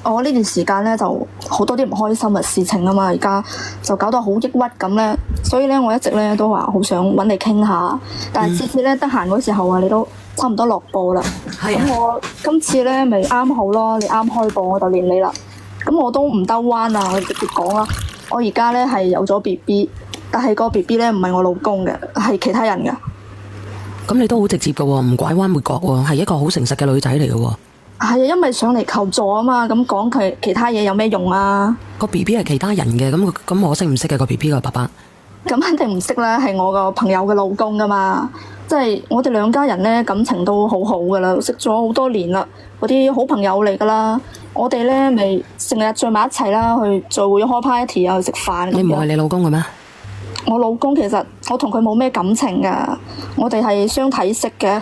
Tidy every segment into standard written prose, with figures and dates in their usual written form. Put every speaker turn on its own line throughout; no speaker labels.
我呢段時間咧就好多啲唔開心嘅事情啊嘛，而家就搞到好抑鬱咁咧，所以咧我一直咧都話好想揾你傾下，但係次次咧得閒嗰時候啊，你都差唔多落播啦。咁我今次咧咪啱好咯，你啱開播我就連你啦。咁我都唔兜彎啊，我直接講啦。我而家咧係有咗 BB， 但係個 BB 咧唔係我老公嘅，係其他人嘅。
咁你都好直接嘅喎，唔拐彎抹角喎，係一個好誠實嘅女仔嚟嘅喎。
係啊，因為上嚟求助啊嘛，咁講佢其他嘢有咩用啊？
個 BB 係其他人嘅，咁我識唔識嘅個 BB 個爸爸？
咁肯定唔識啦，係我個朋友嘅老公噶嘛，即係我哋兩家人咧感情都好好噶啦，識咗好多年啦，嗰啲好朋友嚟噶啦。我哋咧咪成日聚埋一齊啦，去聚會開 party 啊，去食飯。
你唔係你老公嘅咩？
我老公其實我同佢冇咩感情噶，我哋係相睇識嘅。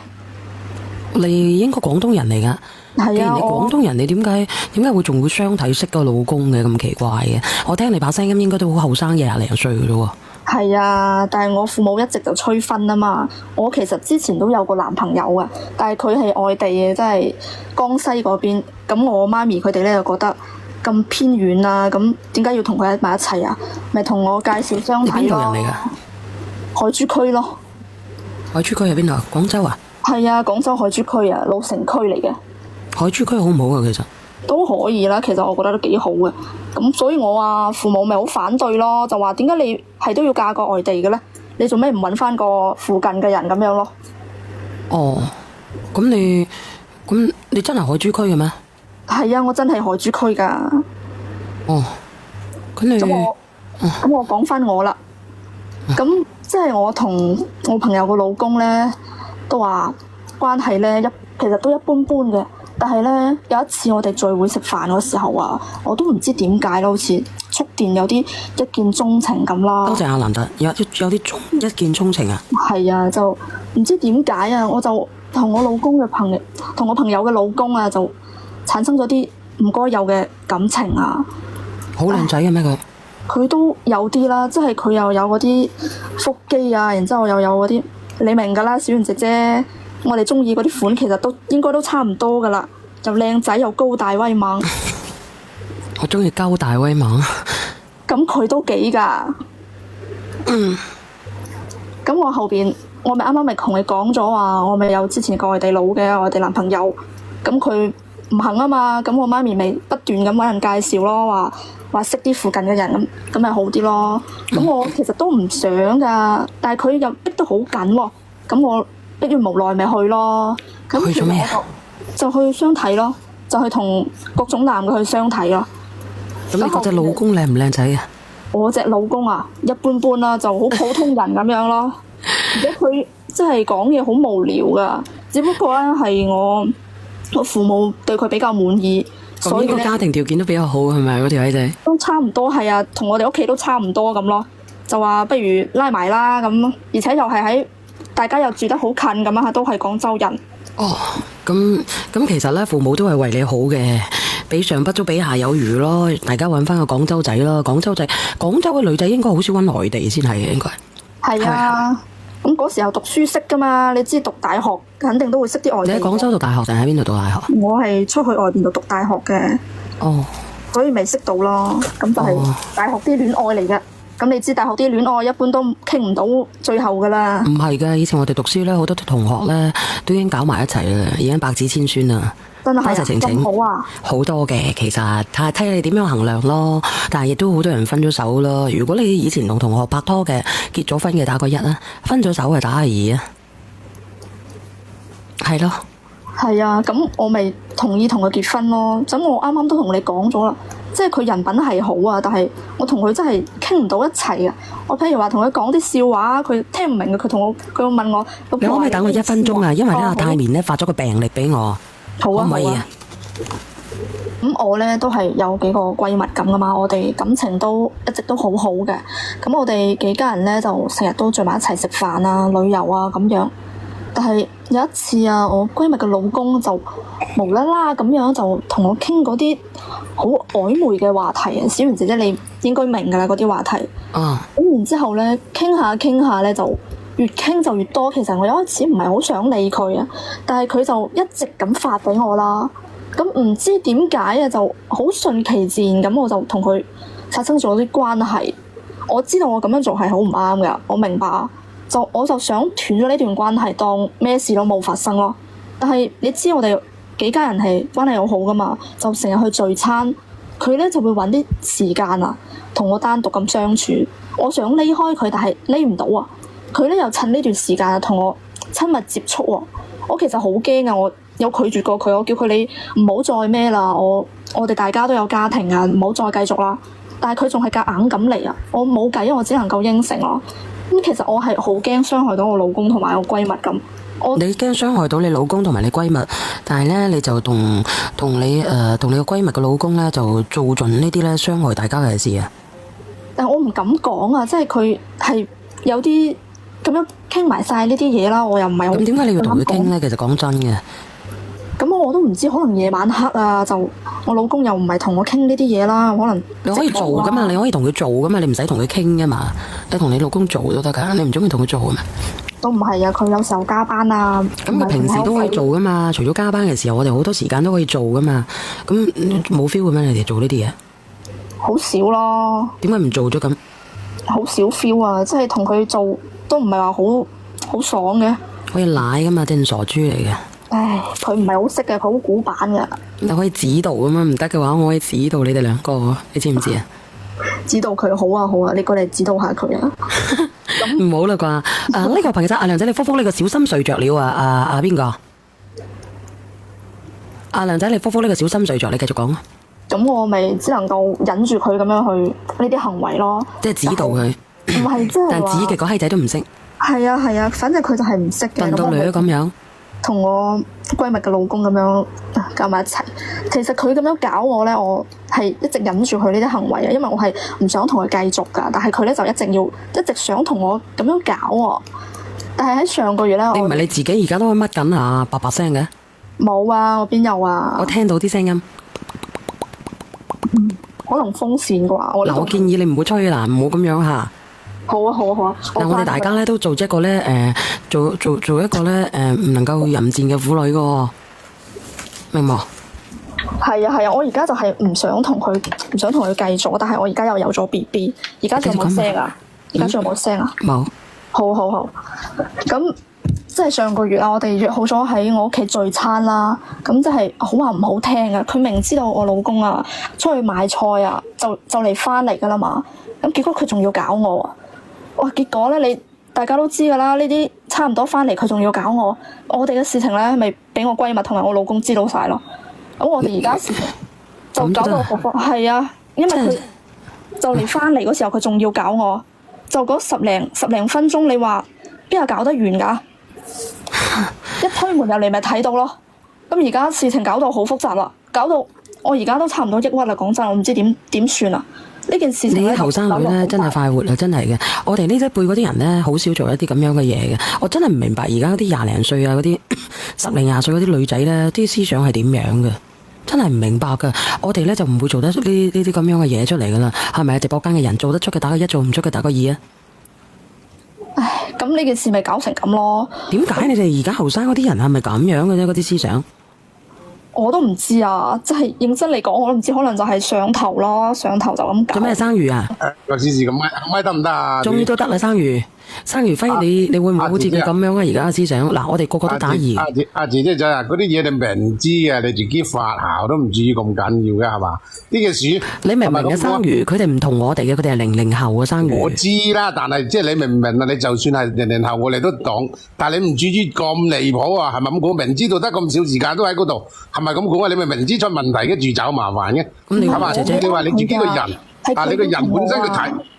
你應該廣東人嚟噶。
係啊，
既然你廣東人，你點解會仲會相睇識個老公嘅，咁奇怪嘅？我聽你把聲音應該都好後生，廿零歲嘅咯喎。
係啊，但係我父母一直就催婚啊嘛。我其實之前都有個男朋友啊，但係佢係外地嘅，即係江西嗰邊。咁我媽咪佢哋咧就覺得咁偏遠啊，咁點解要同佢喺埋一齊啊？咪同我介紹相睇咯。
你邊度人嚟㗎？
海珠區咯。
海珠區喺邊度？廣州啊？
係啊，廣州海珠區啊，老城區嚟嘅。
海珠區好唔好啊？其實
都可以啦，其實我覺得都幾好嘅。咁所以我話父母咪好反對咯，就話點解你係都要嫁個外地嘅咧？你做咩唔揾翻個附近嘅人咁樣咯？
哦，咁你真係海珠區嘅咩？
係啊，我真係海珠區噶。
哦，咁你
咁我講翻我啦。咁即係我同我朋友個老公咧，都話關係咧其實都一般般嘅。但係咧有一次我哋聚會食飯嗰時候啊，我都唔知點解咯，好似觸電有啲一見鍾情咁啦。
多謝阿蘭特，有啲一見鍾情啊。
係啊，就唔知點解啊，我就同我朋友嘅老公啊，就產生咗啲唔該有嘅感情啊。
好靚仔嘅咩佢？
佢都有啲啦，即係佢又有嗰啲腹肌啊，然之後又有嗰啲，你明㗎啦，小圓姐姐。我哋中意嗰啲款其實都應該都差唔多噶啦，又靚仔又高大威猛。
我中意高大威猛。
咁佢都幾噶。咁我後邊我咪啱啱咪同你講咗話，我咪有之前個外地佬嘅外地男朋友，咁佢唔肯啊嘛，咁我媽咪咪不斷咁揾人介紹咯，話識啲附近嘅人咁咪好啲咯。咁我其實都唔想噶，但係佢又逼得好緊喎，咁我逼於無奈咪去咯。咁
去做咩啊？
就去相睇咯，就去同各種男嘅去相睇咯。
咁你嗰隻老公靚唔靚仔啊？
我隻老公啊，一般般啦，就好普通人咁樣咯。而且佢真係講嘢好無聊噶，只不過咧係我父母對佢比較滿意，所以
個家庭條件都比較好，係咪嗰條仔仔？
都差唔多，係啊，同我哋屋企都差唔多咁咯。就話不如拉埋啦咁，而且又係喺大家又住得好近咁啊，都係廣州人。
哦，咁其實咧，父母都係為你好嘅，比上不足，比下有餘咯。大家揾翻個廣州仔咯，廣州嘅女仔應該好少揾內地先係嘅，應該
係啊。咁嗰時候讀書識噶嘛，你知讀大學肯定都會識啲外地。
你喺廣州讀大學定喺邊度讀大學？
我係出去外邊度讀大學嘅。
哦，
所以未識到咯。咁就係大學啲戀愛嚟嘅。咁你知大學啲戀愛一般都傾唔到最後噶啦。
唔係噶，以前我哋讀書咧，好多同學咧都已經搞埋一齊啦，已經百子千孫啦。
真係
晴晴
好啊！
好多嘅，其實睇你點樣衡量咯。但係亦都好多人分咗手咯。如果你以前同同學拍拖嘅，結咗婚嘅打個1啦，分咗手嘅打個2啊，係咯。
係啊，咁我咪同意同佢結婚咯。咁我啱啱都同你講咗啦，即係佢人品係好啊，但係我同佢真係傾唔到一齊啊。我譬如話同佢講啲笑話，佢聽唔明嘅，佢會問我，
你可唔可以等我1分鐘啊？因為咧阿泰棉咧發咗個病歷俾我。
好啊，
可唔可以啊？
咁我咧都係有幾個閨蜜咁噶嘛，我哋感情都一直都好好嘅。咁我哋幾家人咧就成日都聚埋一齊食飯啊、旅遊啊咁樣。但係有一次啊，我閨蜜嘅老公就無啦啦咁樣就同我傾嗰啲好曖昧嘅話題啊。小圓姐姐你應該明噶啦嗰啲話題。咁然之後咧傾下咧就越傾就越多。其實我有一開始唔係好想理佢啊，但係佢就一直咁發俾我啦。咁唔知點解啊，就好順其自然咁，我就同佢發生咗啲關係。我知道我咁樣做係好唔啱噶，我明白，我就想斷咗呢段關係，當咩事都冇發生咯。但係你知我哋幾家人係關係好好噶嘛，就成日去聚餐，佢咧就會揾啲時間啊，同我單獨咁相處。我想離開佢，但係離唔到啊。佢咧又趁呢段時間啊，同我親密接觸喎。我其實好驚啊，我有拒絕過佢，我叫佢你唔好再咩啦，我哋大家都有家庭啊，唔好再繼續啦。但係佢仲係夾硬咁嚟啊！我冇計，我只能夠應承咯。咁其實我係好驚傷害到我老公同埋我閨蜜咁。
你驚傷害到你老公同埋你閨蜜，但係咧你就同你個閨蜜嘅老公咧就做盡呢啲咧傷害大家嘅事啊！
但我唔敢講啊，即係佢係有啲咁樣傾埋晒呢啲嘢啦，我又唔係好。咁
點解你要同佢傾咧？其實講真嘅。
咁我都唔知，可能夜晚黑啊，就我老公又唔係同我傾呢啲嘢啦，可能
你可以做噶嘛，你可以同佢做噶嘛，你唔使同佢傾噶嘛，你同你老公做都得噶，你唔中意同佢做噶嘛？
都唔係啊，佢有時候加班啊。
咁佢平時都可以做噶嘛，除咗加班嘅時候，我哋好多時間都可以做噶嘛。咁冇 feel 嘅咩？你哋做呢啲嘢？
好少咯。
點解唔做咗咁？
好少 feel 啊，即係同佢做都唔係話好爽嘅。
可以奶噶嘛，真係傻豬嚟嘅。
唉，佢唔係好識嘅，佢好古板嘅。
你可以指導咁樣，唔得嘅話，我可以指導你哋兩個，你知唔知啊？
指導佢好啊好啊，你過嚟指導下佢啊。
唔好啦啩？呢個朋友仔阿梁仔，你覆呢個小心睡着了啊？阿邊個？阿梁仔，你覆呢個小心睡着，你繼續講啊。
咁我咪只能夠忍住佢咁樣去呢啲行為咯。
即係指導佢。
唔係即係話。
但指極個閪仔都唔識。
係啊係啊，反正佢就係唔識嘅。
笨到女咁樣。
同我閨蜜嘅老公咁樣搞埋一齊，其實佢咁樣搞我咧，我係一直忍住佢呢啲行為啊，因為我係唔想同佢繼續噶，但係佢咧就一直想同我咁樣搞我。但係喺上個月咧，你
唔係你自己而家都乜緊啊？叭叭聲嘅？
冇啊，我邊有啊？
我聽到啲聲音，
可能風扇啩。
嗱，我建議你唔好吹啦，唔好咁樣吓。
好啊好啊好啊！
但我哋大家咧都做一個咧做一個咧唔能夠淫賤嘅婦女噶，明冇？
係啊係啊，我而家就係唔想同佢繼續，但係我而家又有咗 BB， 而家仲有冇聲啊？而家仲有冇聲啊？
冇。
好，咁即係上個月啊，我哋約好咗喺我屋企聚餐啦。咁即係好話唔好聽啊，佢明知道我老公啊出去買菜啊，就嚟翻嚟噶啦嘛。咁結果佢仲要搞我啊！哇！結果咧，你大家都知噶啦，呢啲差唔多翻嚟，佢仲要搞我。我哋嘅事情咧，咪俾我閨蜜同埋我老公知道晒咯。咁我哋而家事情就搞到係啊，因為佢就嚟翻嚟嗰時候，佢仲要搞我，就嗰十零分鐘，你話邊有搞得完噶？一推門入嚟咪睇到咯。咁而家事情搞到好複雜啦，搞到我而家都差唔多抑鬱啦。講真，我唔知點算啊！呢件事情
你啲後生女咧真係快活啊，真係嘅。我哋呢一輩嗰啲人咧，好少做一啲咁樣嘅嘢嘅。我真係唔明白而家啲廿零歲啊，嗰啲10零20歲嗰啲女仔咧，啲思想係點樣嘅？真係唔明白噶。我哋咧就唔會做得呢啲咁樣嘅嘢出嚟噶啦，係咪啊？直播間嘅人做得出嘅打個1，做唔出嘅打個2啊！
唉，咁呢件事咪搞成咁咯？
點解你哋而家後生嗰啲人係咪咁樣嘅啫？嗰啲思想？我
都唔知啊，即係認真嚟講，我都唔知，可能就係上頭咯，上頭就咁搞。
做咩生魚啊？
個試試咁咪得唔得啊？
終於都得啦，生魚輝，你會唔會好似佢咁樣啊？而家嘅思想，嗱，我哋個個都打2。
阿姐姐仔啊，嗰啲嘢你明知啊，你自己發姣都唔至於咁緊要嘅係嘛？呢件事
你明唔明嘅生魚？佢哋唔同我哋嘅，佢哋係00後嘅生魚。
我知啦，但係即係你明唔明啊？你就算係00後，我哋都講，但係你唔至於咁離譜啊？係咪咁講？明知道得咁少時間都喺嗰度，係咪咁講啊？你咪明知出問題嘅住找麻煩嘅，係嘛？你話你自己個人。你個人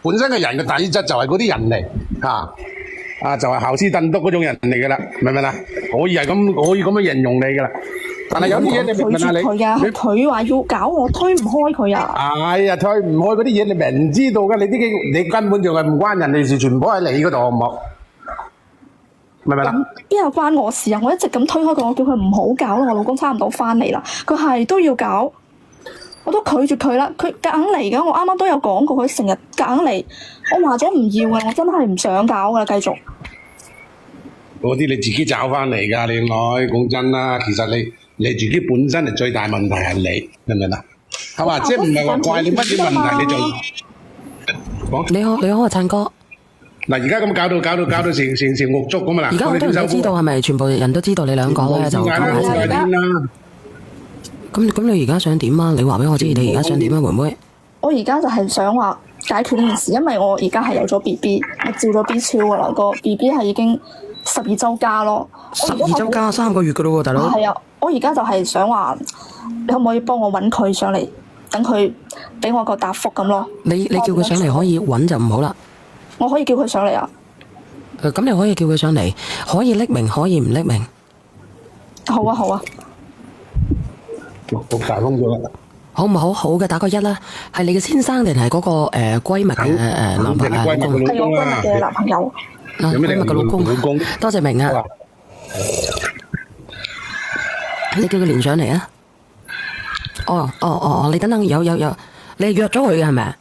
本身嘅人嘅體質就係嗰啲人嚟，就係校斯頓篤嗰種人嚟噶啦，明唔明啊？可以咁樣形容你噶啦。但係有啲嘢你明唔明啊？
佢話要搞我，推唔開佢啊！
哎呀，推唔開嗰啲嘢，你明知道噶，你根本就係唔關人哋事，全部喺你嗰度，好唔好？明唔明啦？
邊有關我事啊？我一直咁推開佢，我叫佢唔好搞啦。我老公差唔多翻嚟啦，佢係都要搞。我都拒絕佢啦，佢夾硬嚟㗎。我啱啱都有講過，佢成日夾硬嚟。我話咗唔要嘅，我真係唔想搞㗎啦，繼續。嗰
啲你自己找翻嚟㗎，你女講真啦。其實你自己本身係最大問題係你，明唔明啊？係嘛？即係唔係話怪你乜嘢問題你就講。
你好啊，燦哥。
嗱，而家咁搞到成屋粥咁啊！嗱，
而家好多人都知道，係咪全部人都知道你兩個咧就溝埋一齊啦？咁你而家想點啊？你話俾我知，你而家想點啊，妹妹？
我而家就係想話解決呢件事，因為我而家係有咗 BB， 我照咗 B 超噶啦，個 BB 係已經12週加咯。
12週加3個月噶咯喎，大佬。
係啊，我而家就係想話，你可唔可以幫我揾佢上嚟，等佢俾我個答覆咁咯？
你叫佢上嚟可以揾就唔好啦。
我可以叫佢上嚟啊？
咁你可以叫佢上嚟，可以匿名，可以唔匿名。
好啊，好啊。
好大風咗啦！
好唔好？好嘅，打個1啦。係你嘅先生定係嗰個閨蜜嘅男朋友？
係我閨蜜嘅男朋友。
閨蜜嘅老公。多謝明啊！你叫佢連上嚟啊！哦，你等等，有，你係約咗佢嘅係咪啊？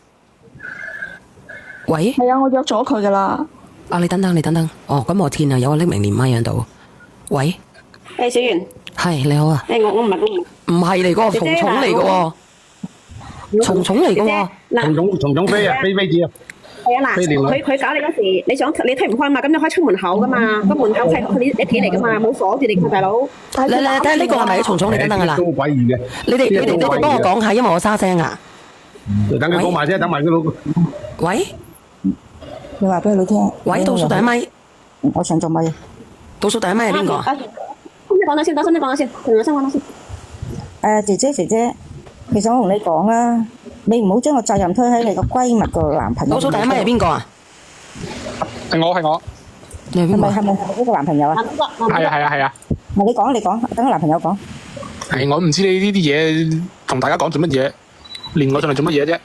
喂？
係啊，我約咗佢噶啦。
你等等。哦，咁我天啊，有個匿名連麥喺度。喂？
小圓。
係，你好啊。
我唔係
唔係嚟個蟲蟲嚟嘅喎，蟲蟲嚟嘅喎。
蟲飛啊，飛子啊。
係啊，嗱，佢搞你嗰時，你推唔開嘛，咁你可以出門口噶嘛，個門口係佢哋一企嚟噶嘛，冇鎖住你嘅大佬。
你睇下呢個係咪蟲蟲？你等等啊嗱。
都詭異嘅。
你哋幫我講下，因為我沙聲啊。
等佢講埋啫，等埋佢老。
喂？
你話俾佢聽。
喂，倒數第一咪。
我上咗咪。
倒數第一咪係邊個啊？
先講咗先，先講咗先，同先講咗先。
姐姐，其實我同你講啦，你唔好將個責任推喺你個閨蜜個男朋友。
倒數第一咪係邊個啊？
係我。
你係邊個？
係咪嗰個男朋友啊？
係啊。
你講，等個男朋友講。
係我唔知你呢啲嘢同大家講做乜嘢，連我上嚟做乜嘢啫？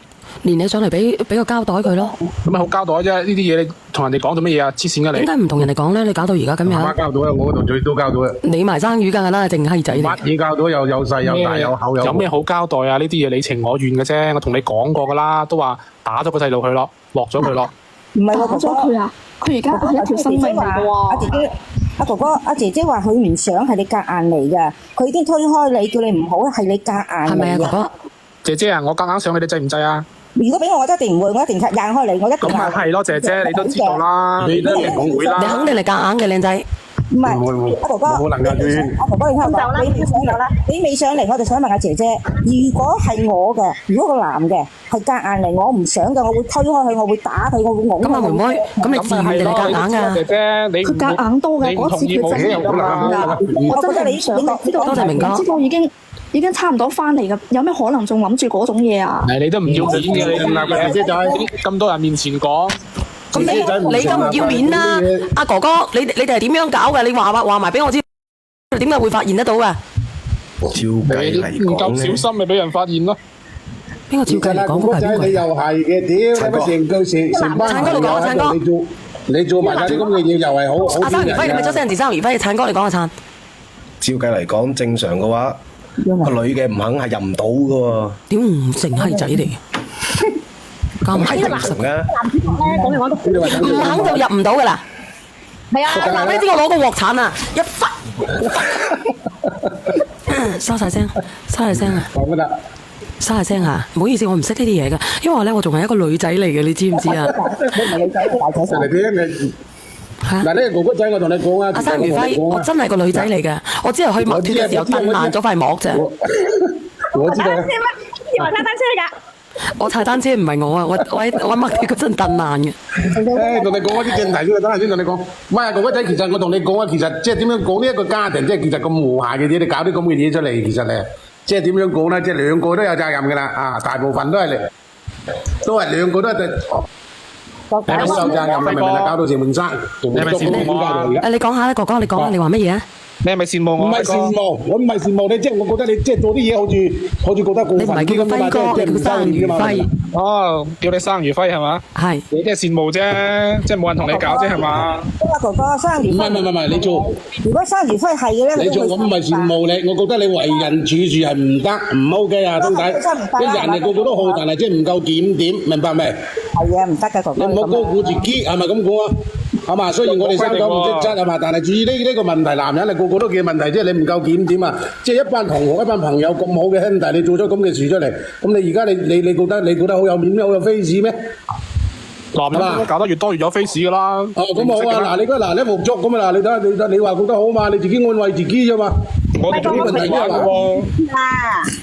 連你上嚟俾個膠袋佢咯。
咁咪好交代啫？呢啲嘢你同人哋講做乜嘢啊？黐線㗎你！
點解唔同人哋講咧？你搞到而家咁樣。
媽交到啊！我嗰度最多交到啊！
你埋生魚㗎啦，淨閪仔。
乜嘢交到有細有大有厚有。
有咩好交代啊？呢啲嘢你情我願嘅啫。我同你講過㗎啦，都話打咗個細路佢咯，落咗佢咯。
唔係喎，
打咗佢啊！佢而家係一條生命嚟㗎喎。
阿哥哥，阿姐姐話佢唔想係你夾硬嚟㗎，佢已經推開你，叫你唔好係你夾硬嚟㗎。
係咪啊，哥哥？
姐姐啊，我夾硬上去，你制唔制啊？
如果俾我一定唔會，我一定硬開你，我一定。
咁咪係咯，姐姐，你都知道啦，你都唔會啦。
你肯定係夾硬嘅，靚仔。
唔係，阿哥哥，阿哥哥，你聽我講，你未上嚟，我就想問阿姐姐，如果係我嘅，如果個男嘅係夾硬嚟，我唔想嘅，我會推開佢，我會打佢，我會㧬佢。
咁啊，妹妹，咁你自願定係夾硬啊？
姐姐，你
佢夾硬多嘅，嗰次佢真係夾硬㗎。我真係你想知道，
多謝明哥。
知道已經差唔多翻嚟㗎，有咩可能仲諗住嗰種嘢啊？
你都唔要面嘅，你姐姐仔咁多人面前講。
咁你都唔要面啦，阿哥哥，你哋係點樣搞嘅？你話埋俾我知，點解會發現得到嘅？
照計嚟
唔夠小心咪俾人發現咯。
邊個照計嚟講？嗰個係邊個？
你又係嘅，屌！成班
燦哥你講，燦哥，
你做埋啲咁嘅嘢又係好。
阿生如輝，係咪周星馳生如輝？燦哥你講啊，燦。
照計嚟講，正常嘅話，個女嘅唔肯係入唔到嘅喎。
點唔成閪仔嚟？咁係正常嘅。
男主角咧講嘅話都
唔肯就入唔到噶啦。係啊，嗱呢啲我攞個鑊鏟啊，一忽收晒聲啊！
講乜得？
收下聲啊！唔好意思，我唔識呢啲嘢噶，因為咧我仲係一個女仔嚟嘅，你知唔知啊？
嗱，呢個哥哥仔，我同你講啊，
阿生如輝，我真係個女仔嚟嘅，我只係去麥貼嘅時候蹬爛咗塊膜啫。
我知道。
你話踩單車㗎？
我踩單車唔係我啊，我麥貼嗰陣蹬爛嘅。
同你講一啲正題先，等下先同你講。唔係啊，哥哥仔，其實我同你講啊，其實即係點樣講呢一個家庭，即係其實咁和諧嘅嘢，你搞啲咁嘅嘢出嚟，其實咧，即係點樣講咧？即係兩個都有責任㗎啦，啊，大部分都係兩個都係。你係好有責任，明唔明啊？搞到成門生，你係咪羨慕我啊？
你講下啦，哥哥，你講啊，你話乜嘢啊？
你係咪羨慕我？
唔係羨慕，我唔係羨慕你，即係我覺得你即係做啲嘢好似覺得過分啲咁啊嘛，即係唔收錢㗎嘛。
哦，叫你生如輝係嘛？
係。
你即係羨慕啫，即係冇人同你搞啫係嘛？
阿哥哥生如輝，
唔係，你做。
如果生如輝係嘅咧，
你做我唔係羨慕你，我覺得你為人處事係唔得，唔 OK 啊，兄弟。啲人係個個都好，但係即係唔夠檢點，明白未？
係啊，唔得㗎哥哥。
你唔好高估自己，係咪咁講啊？係嘛？雖然我哋三九唔識質係嘛，但係至於呢個問題，男人係個個都嘅問題，即係你唔夠檢點啊！即係一班同學、一班朋友咁好嘅兄弟，你做咗咁嘅事出嚟，咁你而家你覺得好有面咩？好有 face 咩？
男人搞得越多越有 face 噶啦。
哦，咁好啊！嗱，你一服足咁啊！嗱，你睇下你話覺得好嘛？你自己安慰自己啫嘛。
我哋做呢個題目喎。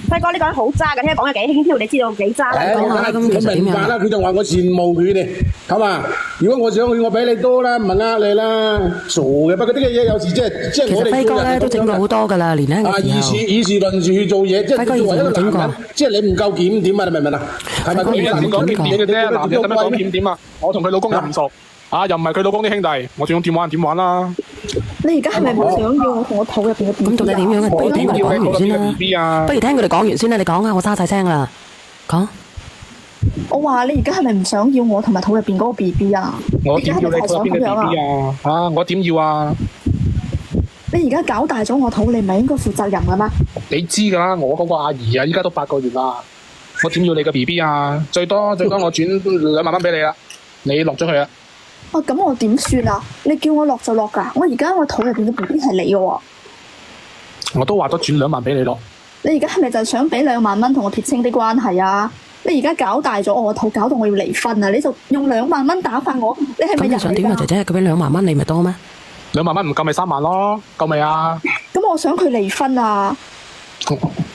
輝哥呢個人好渣㗎，聽講嘅幾輕佻，你知道幾渣？
咁
明白啦，佢就話我羨慕佢哋，係嘛？如果我想去，我俾你多啦，唔係呃你啦，傻嘅。不過呢個嘢有時即係我哋
輝哥咧都整過好多㗎啦，年輕嘅時候。
以事論事去做嘢，即係作為一個男人，即係你唔夠檢點啊！你明唔明啊？係咪？
女人先講檢點嘅啫，男人使乜講檢點啊？我同佢老公又唔熟，又唔係佢老公啲兄弟，我仲用點玩點玩啦？
你而家係咪唔想要我同我肚入邊嘅 B B 啊？
咁到底點樣啊？不如聽佢哋講完先啦。不如聽佢哋講完先啦，你講啊，我沙晒聲啦，講。
我話你而家係咪唔想要我同埋肚入邊嗰個 B B 啊？
我點要你肚入邊嘅 B B 啊？我點要啊？
你而家搞大咗我肚，你唔係應該負責任嘅咩？
你知㗎啦，我嗰個阿姨啊，依家都8個月啦，我點要你個 B B 啊？最多我轉2萬蚊俾你啦，你落咗去啦。
咁我點算啊？你叫我落就落㗎，我而家我肚入邊嘅 B B 係你嘅喎。
我都話咗轉2萬俾你咯。
你而家係咪就係想俾2萬蚊同我撇清啲關係啊？你而家搞大咗我個肚，搞到我要離婚啊！你就用2萬蚊打發我，你係咪人嚟㗎？
咁你想點啊，姐姐？佢俾2萬蚊你咪多咩
？2萬蚊唔夠咪3萬咯，夠未啊？
咁我想佢離婚啊！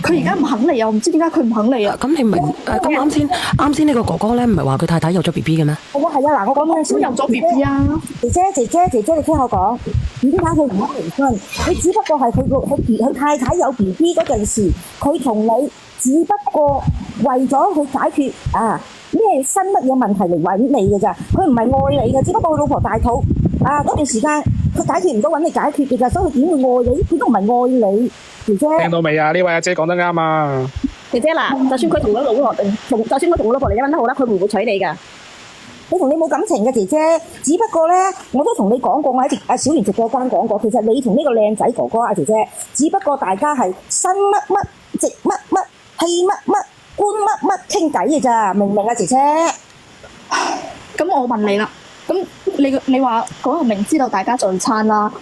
佢而家唔肯離啊！我唔知點解佢唔肯離啊！
咁你明咁啱先呢個哥哥咧，唔係話佢太太有咗 B B 嘅咩？
係啊，嗱，我講嗰陣時
有咗 B B 啊！
姐姐，你聽我講，點解佢唔肯離婚？你只不過係佢太太有 B B 嗰陣時，佢同你只不過為咗去解決咩新乜嘢問題嚟揾你嘅咋？佢唔係愛你嘅，只不過佢老婆大肚嗰段時間佢解決唔到揾你解決嘅咋，所以佢點會愛你？佢都唔係愛你，姐姐。
聽到未啊？呢位阿姐講得啱啊！
姐姐嗱，就算佢同佢老婆就算佢同我老婆離咗婚都好啦，佢唔會娶你㗎。
佢同你冇感情嘅姐姐，只不過咧，我都同你講過，我喺小蓮直播間講過，其實你同呢個靚仔哥哥姐姐，只不過大家係身乜乜、直乜乜、氣乜乜、官乜乜傾偈嘅咋，明唔明啊，姐姐？
咁我問你啦，咁你話嗰日明知道大家聚餐啦，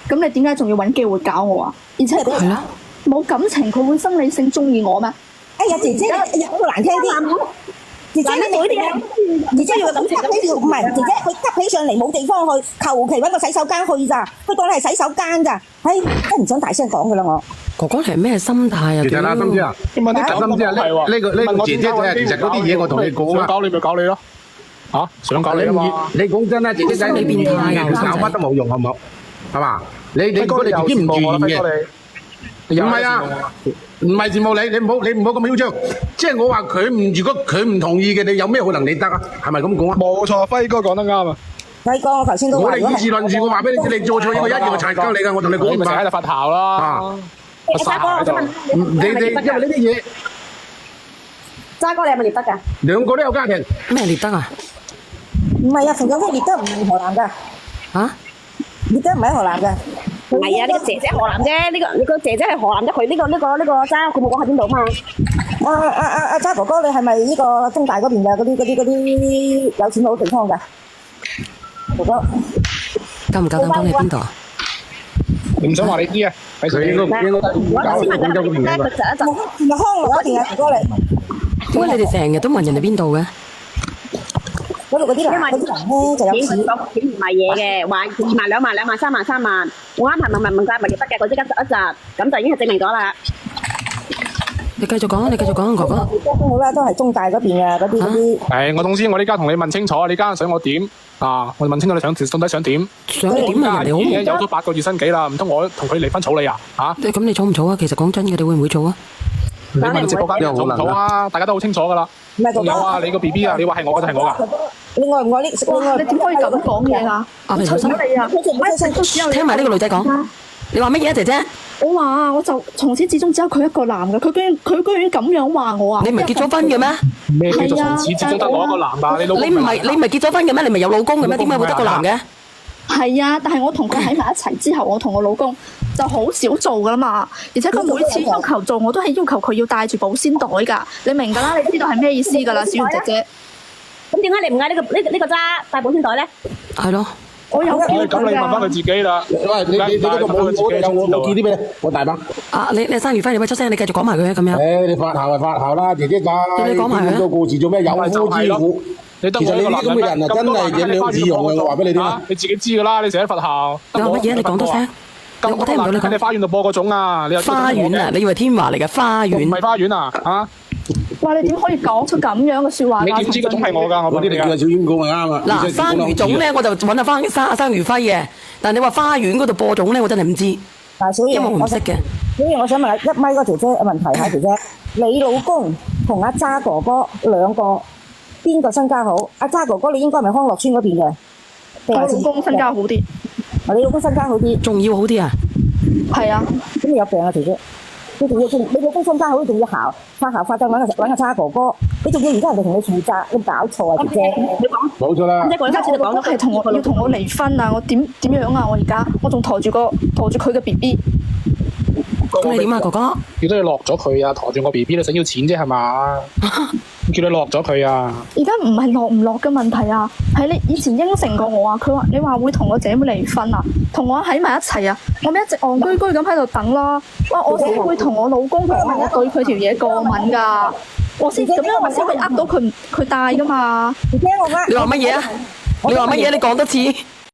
咁你點解仲要揾機會搞我啊？而且係啦，冇感情，佢會生理性中意我咩？
哎呀，姐姐，講個難聽啲。姐姐你冇啲嘢，姐姐要咁急起，唔係姐姐佢急起上嚟冇地方去，求其揾個洗手間去咋，佢當你係洗手間咋，真唔想大聲講噶啦我。
哥哥係咩心態啊？
其實啦，心姐啊，心姐啊，呢個姐姐仔，其實嗰啲嘢我同你講啊。
想搞你咪搞你咯，想搞你啊嘛。
你講真啦，姐姐仔你變態嘅，搞乜都冇用，好唔好？係嘛？你自己唔自願嘅。唔係啊，唔係羨慕你，你唔好咁囂張。即係我話如果佢唔同意嘅，你有咩可能你得啊？係咪咁講啊？
冇錯，輝哥講得啱啊！
輝哥，我頭先都話
我哋以事論事，我話俾你知，你做錯嘢，我一樣柴鳩你噶。我同你講，
咪就喺度發姣啦。
渣哥，我想問
你因為呢啲嘢，
渣哥你係咪獵德㗎？
兩個都有家庭。
咩獵德啊？
唔係啊，馮友輝獵德唔係河南㗎。獵德唔係河南㗎。
唔係啊，呢個姐姐河南啫，呢個姐姐係河南啫，佢呢個渣，佢冇講喺邊度嘛。
渣哥哥，你係咪呢個中大嗰邊嘅嗰啲有錢佬地方㗎？哥哥，
夠唔夠膽講你邊度啊？
唔想話你知啊，喺佢應該
我先問緊你咧，佢就一陣。
康樂嗰邊啊，哥哥你。
點解你哋成日都問人哋邊度嘅？
嗰度嗰啲人咧就有錢，
錢唔係嘢嘅，話2萬、2萬、2萬、3萬，我啱係問晒咪獵德嘅，我即刻一集，咁就已經係證明咗啦。
你繼續講，哥哥。
都好啦，都係中大嗰邊嘅嗰啲。
係，我總之我呢家同你問清楚，你家想我點啊？我問清楚你到底想點？
想點啊？人哋好
已經有咗8個月新幾啦，唔通我同佢離婚草你啊？
咁你嘈唔嘈啊？其實講真嘅，你會唔會嘈啊？
你問直播間嘈唔嘈啊？大家都好清楚噶啦。仲有啊，你個 B B 啊，你話係我嘅就係我噶。
你愛唔愛呢？
你點可以咁講嘢啊？
小心你啊！聽埋呢個女仔講，你話乜嘢啊，姐姐？
我話我就從始至終只有佢一個男嘅，佢居然咁樣話我啊！
你唔係結咗婚嘅咩？
咩叫做從始至終得我一個男啊？你唔
係結咗婚嘅咩？你唔係有老公嘅咩？點解會得個男嘅？
係啊，但係我同佢喺埋一齊之後，我同我老公就好少做噶啦嘛，而且佢每次要求做，我都係要求佢要帶住保鮮袋噶，你明噶啦，你知道係咩意思噶啦，小袁姐姐。
咁點解你唔嗌呢個渣帶保鮮袋咧？
係咯。
我有叫佢
咁你問翻佢自己啦。
喂，你嗰個冇我有我寄啲俾你，我大把。
你生月輝，你喂出聲，你繼續講埋佢啊，咁樣。
你發姣係發姣啦，姐姐仔。
你講埋佢啊。
咁多故事做咩？有夫之婦。
你得
其實你呢啲咁嘅人啊，真係引兩自用嘅，我話俾你聽。
你自己知噶啦，你成日喺佛校。
你話乜嘢？你講多聲。我聽唔到你講。
你花園度播嗰種啊，你
花園啊？你以為天華嚟嘅花園？
唔係花園啊？嚇！
哇！你點可以講出咁樣嘅説話？
你點知嗰種係我㗎？我
嗰啲你叫阿小英講咪啱啊。
嗱，生魚種咧，我就揾下生魚輝嘅。但係你話花園嗰度播種咧，我真係唔知。
嗱，所以
因為我唔識嘅。
所以我想問下1米嗰姐姐嘅問題嚇，姐姐，你老公同阿渣哥哥兩個邊個身家好？阿渣哥哥你應該係咪康樂村嗰邊嘅？
我老公身家好啲。
你老公身家好啲，
仲要好啲啊？
係啊。
咁你有病啊，姐姐？你仲要你老公身家好，仲要發達揾個渣哥哥，你仲要而家人哋同你負責，你搞錯啊，姐姐！
你講。
冇錯啦。
一個人開始就講咗
係同我離婚啊！我點樣啊？我而家我仲抬住佢嘅 BB。
咁你點啊，哥哥？
叫咗你落咗佢啊，抬住我 BB，你想要錢啫係嘛？叫你落咗佢啊！
而家唔係落唔落嘅問題啊，係你以前應承過我啊，你話會同我姐妹離婚啊，同我喺埋一齊啊，我咪一直戇居居咁喺度等啦。哇！我先會同我老公講我對佢條嘢過敏㗎，我先咁樣我先會呃到佢帶㗎嘛。
姐姐我呃。
你話乜嘢啊？你話乜嘢？你講多次。